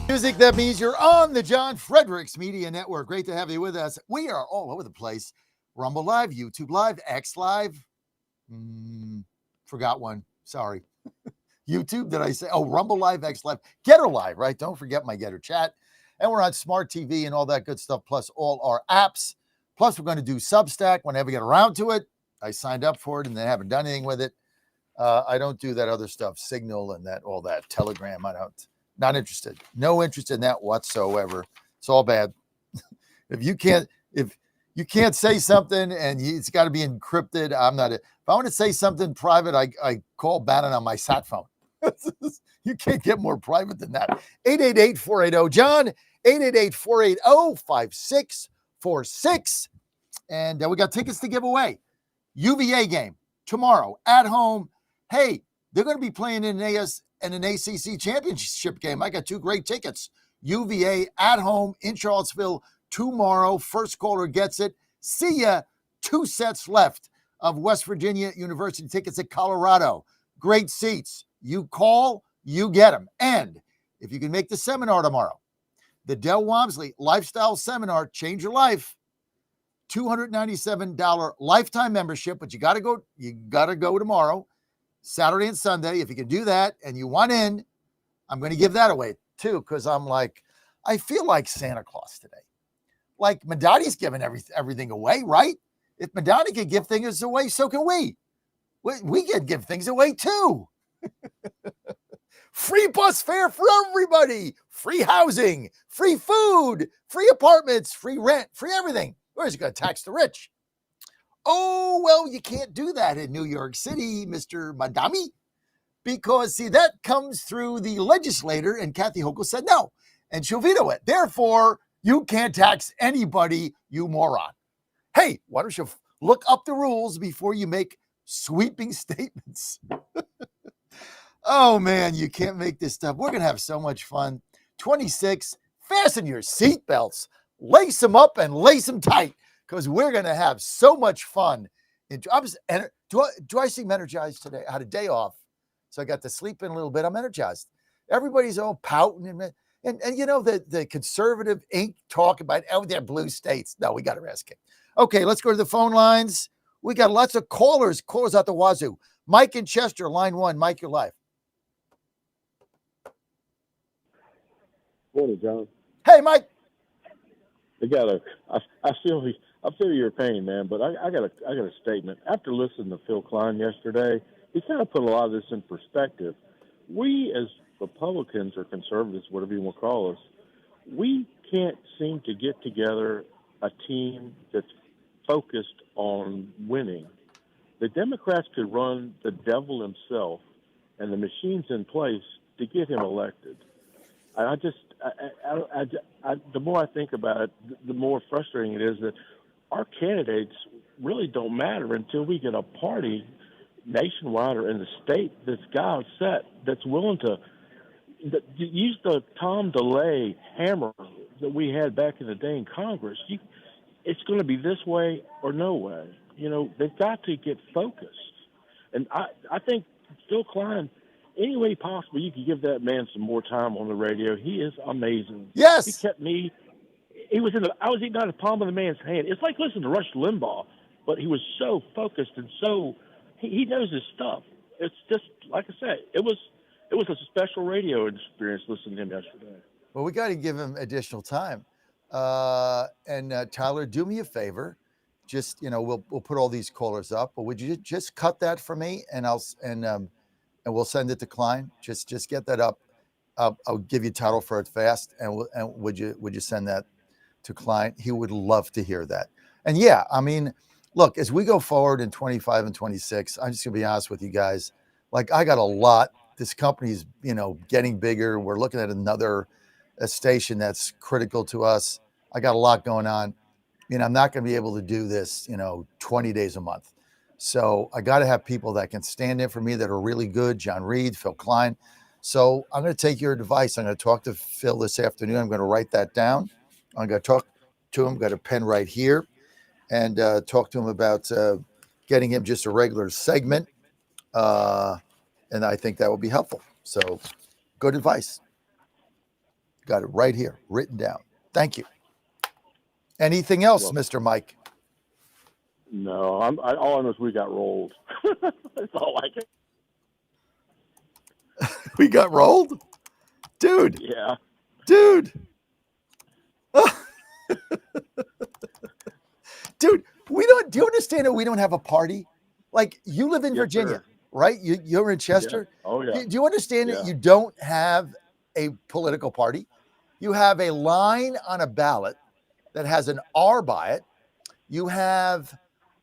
Music that means you're on the John Fredericks Media Network. Great to have you with us. We are all over the place. Rumble Live, YouTube Live, X Live. Forgot one. Sorry. YouTube, did I say? Oh, Rumble Live, X Live, Getter Live, right? Don't forget my Getter chat. And we're on Smart TV and all that good stuff, plus all our apps. Plus, we're going to do Substack whenever we get around to it. I signed up for it and they haven't done anything with it. I don't do that other stuff, Signal and that, all that, Telegram. Not interested. No interest in that whatsoever. It's all bad. if you can't say something and it's got to be encrypted, I'm not. If I want to say something private, I call Bannon on my sat phone. You can't get more private than that. 888-480 John. 888-480-5646. And we got tickets to give away. UVA game tomorrow at home. Hey, they're going to be playing in an ACC championship game. I got two great tickets. UVA at home in Charlottesville tomorrow. First caller gets it. See ya. 2 sets left of West Virginia University tickets at Colorado. Great seats. You call, you get them. And if you can make the seminar tomorrow, the Del Walmsley Lifestyle Seminar, Change Your Life, $297 lifetime membership, but you got to go tomorrow, Saturday and Sunday. If you can do that and you want in, I'm going to give that away too, because I feel like Santa Claus today. Like Madani's giving everything away, right? If Madani can give things away, so can we. We can give things away too. Free bus fare for everybody, free housing, free food, free apartments, free rent, free everything. Or is it going to tax the rich? Oh, well, you can't do that in New York City, Mr. Madami, because, see, that comes through the legislator, and Kathy Hochul said no, and she'll veto it. Therefore, you can't tax anybody, you moron. Hey, why don't you look up the rules before you make sweeping statements? Oh, man, you can't make this stuff. We're going to have so much fun. 26, fasten your seatbelts, lace them up and lace them tight, because we're going to have so much fun. Do I seem energized today? I had a day off, so I got to sleep in a little bit. I'm energized. Everybody's all pouting. And you know, the conservative ink talk about, oh, they're blue states. No, we got to risk it. Okay, let's go to the phone lines. We got lots of callers out the wazoo. Mike in Chester, line 1. Mike, you're live. Morning, John. Hey, Mike. I feel your pain, man, but I got a statement. After listening to Phil Klein yesterday, he kind of put a lot of this in perspective. We as Republicans or conservatives, whatever you want to call us, we can't seem to get together a team that's focused on winning. The Democrats could run the devil himself and the machines in place to get him elected. The more I think about it, the more frustrating it is that our candidates really don't matter until we get a party nationwide or in the state that's got set, that's willing to use the Tom DeLay hammer that we had back in the day in Congress. It's going to be this way or no way. You know, they've got to get focused. And I think Phil Klein, any way possible, you could give that man some more time on the radio. He is amazing. Yes. He kept me. I was eating out of the palm of the man's hand. It's like listening to Rush Limbaugh, but he was so focused and so he knows his stuff. It's just like I said, it was a special radio experience listening to him yesterday. Well, we got to give him additional time. And Tyler, do me a favor. Just, we'll put all these callers up, but would you just cut that for me, and we'll send it to Klein. Just get that up. I'll give you a title for it fast, and would you send that to Klein? He would love to hear that. And yeah, I mean, look, as we go forward in 25 and 26, I'm just gonna be honest with you guys. Like, I got a lot. This company's, getting bigger. We're looking at another station that's critical to us. I got a lot going on. I'm not going to be able to do this, 20 days a month. So I got to have people that can stand in for me that are really good. John Reed, Phil Klein. So I'm going to take your advice. I'm going to talk to Phil this afternoon. I'm going to write that down. I'm going to talk to him. Got a pen right here, and talk to him about getting him just a regular segment. And I think that will be helpful. So good advice. Got it right here, written down. Thank you. Anything else, Well, Mr. Mike? no, all I know is we got rolled. That's all I can. We got rolled? Dude, Yeah. dude. Dude, do you understand that we don't have a party? Like, you live in Yes, Virginia, sir. right? You're in Yeah. Chester. Oh, yeah. Do you understand that Yeah. you don't have a political party? You have a line on a ballot that has an R by it. You have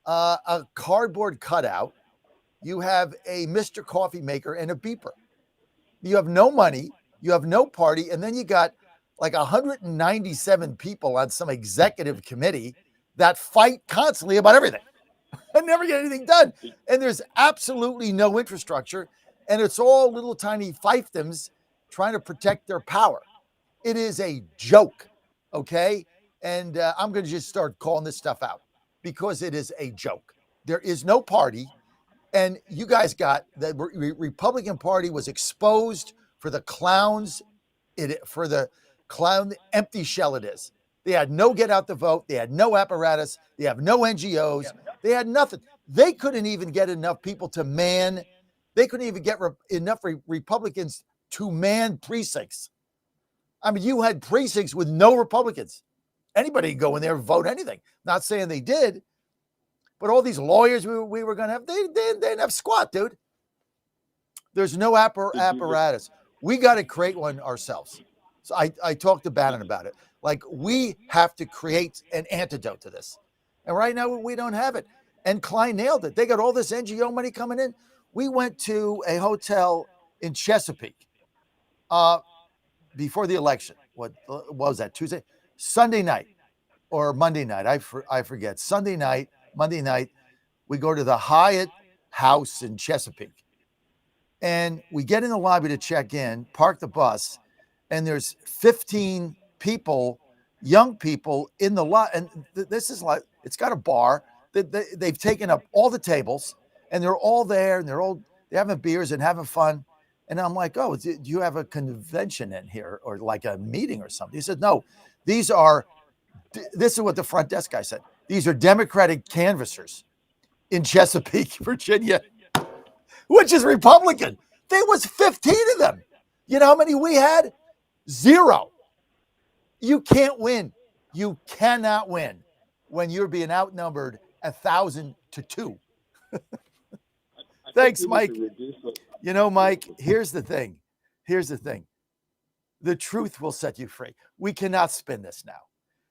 a cardboard cutout. You have a Mr. Coffee Maker and a beeper. You have no money. You have no party. And then you got like 197 people on some executive committee that fight constantly about everything and never get anything done. And there's absolutely no infrastructure. And it's all little tiny fiefdoms trying to protect their power. It is a joke. Okay. And I'm going to just start calling this stuff out because it is a joke. There is no party. And you guys got the Republican Party was exposed for the clowns, for the clown empty shell it is. They had no get out the vote. They had no apparatus. They have no NGOs. They had nothing. They couldn't even get enough people to man. They couldn't even get enough Republicans to man precincts. I mean, you had precincts with no Republicans. Anybody could go in there and vote anything. Not saying they did, but all these lawyers we were going to have, they didn't have squat, dude. There's no apparatus. We got to create one ourselves. So I talked to Bannon about it. Like, we have to create an antidote to this. And right now we don't have it. And Klein nailed it. They got all this NGO money coming in. We went to a hotel in Chesapeake before the election. What was that, Tuesday? Sunday night or Monday night. I forget. Sunday night, Monday night, we go to the Hyatt House in Chesapeake. And we get in the lobby to check in, park the bus, and there's 15 people, young people in the lot. And this is like, it's got a bar. They've taken up all the tables, and they're all there, and they're having beers and having fun. And I'm like, oh, do you have a convention in here or like a meeting or something? He said, no, this is what the front desk guy said. These are Democratic canvassers in Chesapeake, Virginia, which is Republican. There was 15 of them. You know how many we had? 0. You can't win. You cannot win when you're being outnumbered 1,000 to 2. Thanks, Mike. You know, Mike, here's the thing. The truth will set you free. We cannot spin this now.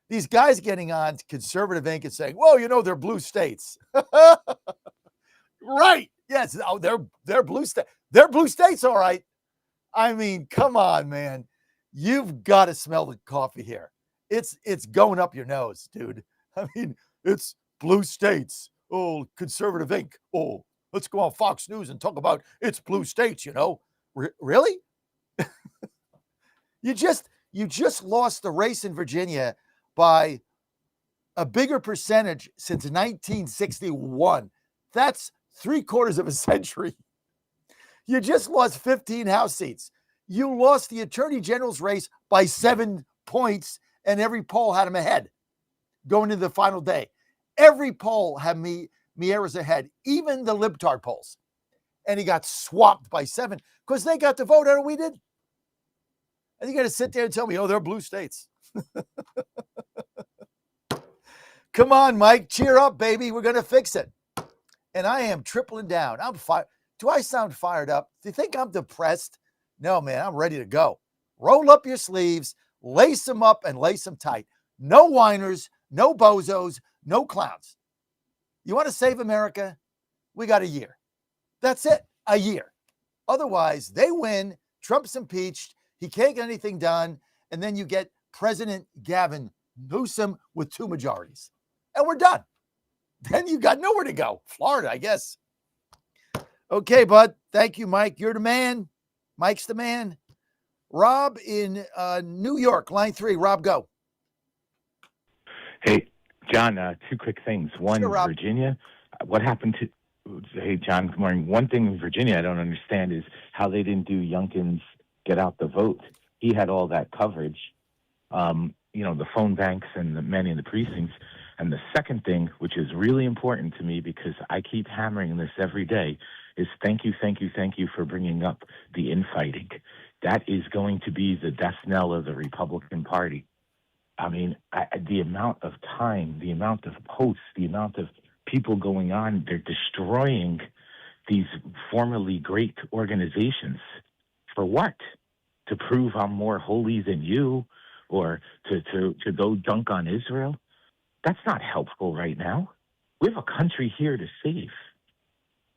These guys getting on Conservative Inc. and saying, well, you know, they're blue states. Right. Yes. Oh, they're blue states. They're blue states, all right. I mean, come on, man. You've got to smell the coffee here. It's going up your nose, dude. I mean, it's blue states. Oh, Conservative Inc. Oh, let's go on Fox News and talk about it's blue states, you know. Really? You just lost the race in Virginia by a bigger percentage since 1961. That's 3/4 of a century. You just lost 15 House seats. You lost the Attorney General's race by 7 points, and every poll had him ahead going into the final day. Every poll had Meares ahead, even the libtard polls. And he got swamped by 7 because they got the vote and we did. And you got to sit there and tell me, oh, they're blue states. Come on, Mike, cheer up, baby. We're going to fix it. And I am tripling down. I'm fired. Do I sound fired up? Do you think I'm depressed? No, man, I'm ready to go. Roll up your sleeves, lace them up and lace them tight. No whiners, no bozos, no clowns. You want to save America? We got a year. That's it, a year. Otherwise, they win. Trump's impeached. He can't get anything done. And then you get President Gavin Newsom with 2 majorities. And we're done. Then you got nowhere to go. Florida, I guess. Okay, bud. Thank you, Mike. You're the man. Mike's the man. Rob in New York, line 3. Rob, go. Hey, John, 2 quick things. One, Sure, Rob. Virginia. What happened to... Hey, John, good morning. One thing in Virginia I don't understand is how they didn't do Youngkin's get out the vote. he had all that coverage. The phone banks and the many in the precincts. And the second thing, which is really important to me because I keep hammering this every day, is thank you for bringing up the infighting. That is going to be the death knell of the Republican Party. I mean, the amount of time, the amount of posts, the amount of people going on, they're destroying these formerly great organizations. For what? To prove I'm more holy than you, or to go dunk on Israel? That's not helpful right now. We have a country here to save.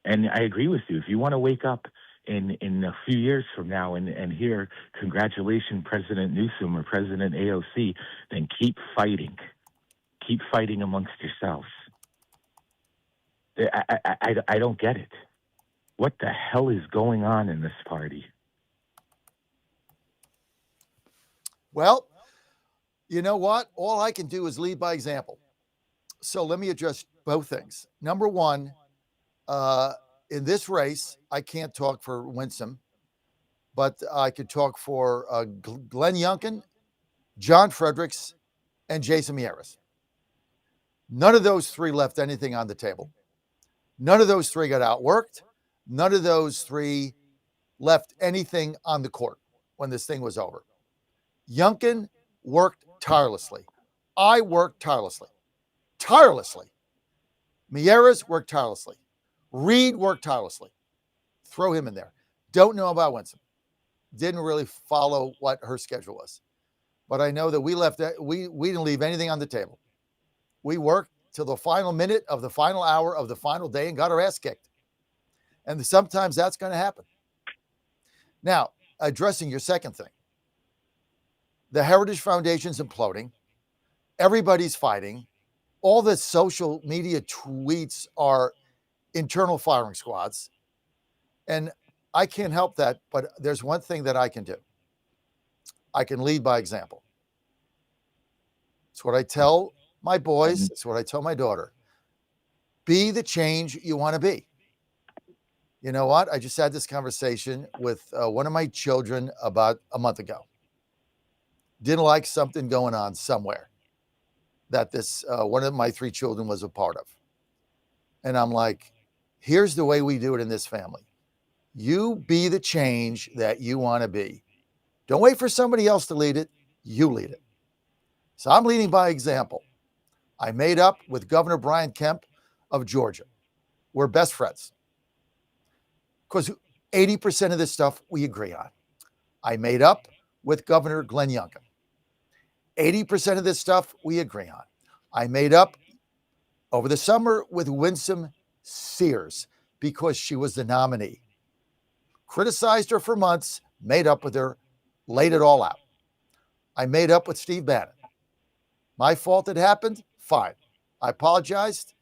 And I agree with you. If you want to wake up in a few years from now and hear congratulations, President Newsom or President AOC, then keep fighting. Keep fighting amongst yourselves. I don't get it. What the hell is going on in this party? Well, you know what? All I can do is lead by example. So let me address both things. Number one, in this race, I can't talk for Winsome, but I could talk for Glenn Youngkin, John Fredericks, and Jason Mieres. None of those three left anything on the table. None of those three got outworked. None of those three left anything on the court when this thing was over. Youngkin worked tirelessly. I worked tirelessly. Mieres worked tirelessly. Reed worked tirelessly. Throw him in there. Don't know about Winsome. Didn't really follow what her schedule was. But I know that we didn't leave anything on the table. We worked till the final minute of the final hour of the final day and got our ass kicked. And sometimes that's going to happen. Now, addressing your second thing. The Heritage Foundation's imploding. Everybody's fighting. All the social media tweets are internal firing squads. And I can't help that, but there's one thing that I can do. I can lead by example. It's what I tell my boys. It's what I tell my daughter. Be the change you want to be. You know what? I just had this conversation with one of my children about a month ago. Didn't like something going on somewhere that this one of my three children was a part of. And I'm like, here's the way we do it in this family. You be the change that you want to be. Don't wait for somebody else to lead it. You lead it. So I'm leading by example. I made up with Governor Brian Kemp of Georgia. We're best friends. Because 80% of this stuff we agree on. I made up with Governor Glenn Youngkin. 80% of this stuff we agree on. I made up over the summer with Winsome Sears because she was the nominee. Criticized her for months, made up with her, laid it all out. I made up with Steve Bannon. My fault it happened? Fine. I apologized.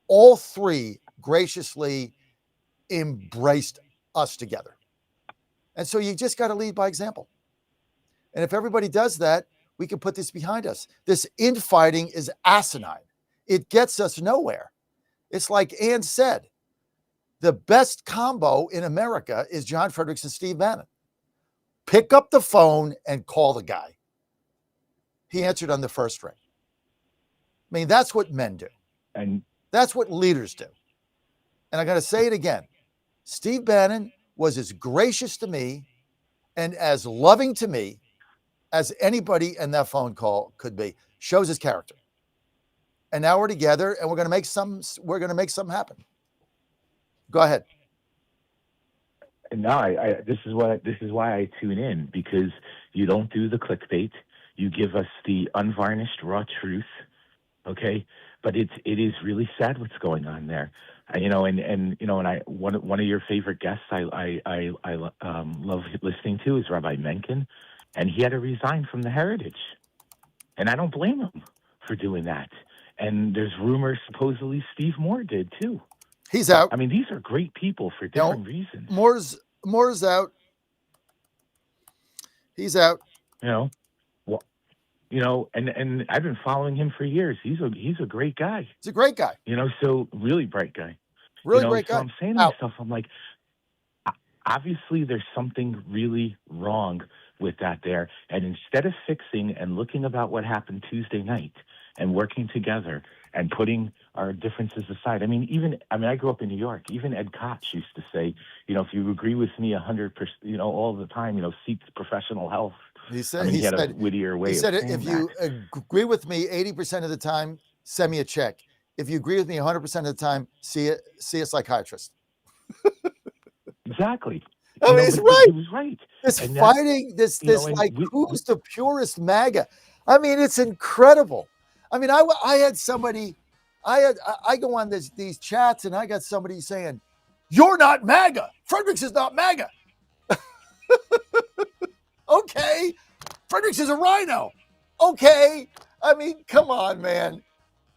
All three graciously embraced us together. And so you just got to lead by example. And if everybody does that, we can put this behind us. This infighting is asinine. It gets us nowhere. It's like Ann said, the best combo in America is John Fredericks and Steve Bannon. Pick up the phone and call the guy. He answered on the first ring. I mean, that's what men do. And that's what leaders do. And I got to say it again. Steve Bannon was as gracious to me and as loving to me as anybody in that phone call could be. Shows his character. And now we're together and we're going to make something happen. Go ahead. No, this is why I tune in, because you don't do the clickbait. You give us the unvarnished raw truth. Okay. But it is really sad what's going on there. One of your favorite guests I love listening to is Rabbi Mencken, and he had to resign from the Heritage, and I don't blame him for doing that. And there's rumors supposedly Steve Moore did too. He's out. I mean, these are great people for different reasons. Moore's out. He's out. And I've been following him for years. He's a great guy. He's a great guy. So really bright guy. Really great guy. So I'm saying to myself, I'm like, obviously there's something really wrong with that there. And instead of fixing and looking about what happened Tuesday night and working together and putting our differences aside. I grew up in New York. Even Ed Koch used to say, if you agree with me 100%, all the time, seek professional help. He said, he had a wittier way of saying that. if you agree with me 80% of the time, send me a check. If you agree with me 100% of the time, see a psychiatrist. Exactly. He's right. He was right. Who's the purest MAGA? It's incredible. I had somebody, I go on these chats and I got somebody saying, "You're not MAGA. Fredericks is not MAGA." Okay. Fredericks is a rhino. Okay. Come on, man.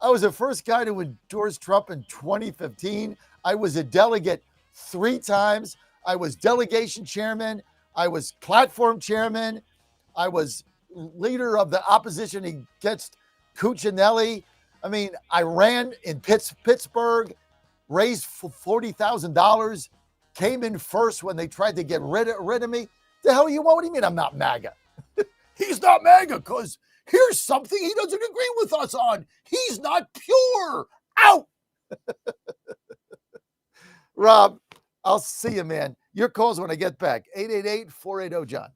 I was the first guy to endorse Trump in 2015. I was a delegate 3 times. I was delegation chairman. I was platform chairman. I was leader of the opposition against Cuccinelli. I ran in Pittsburgh, raised $40,000, came in first when they tried to get rid of me. What do you mean I'm not MAGA? He's not MAGA because here's something he doesn't agree with us on. He's not pure. Out. Rob, I'll see you, man. Your calls when I get back. 888-480-JOHN.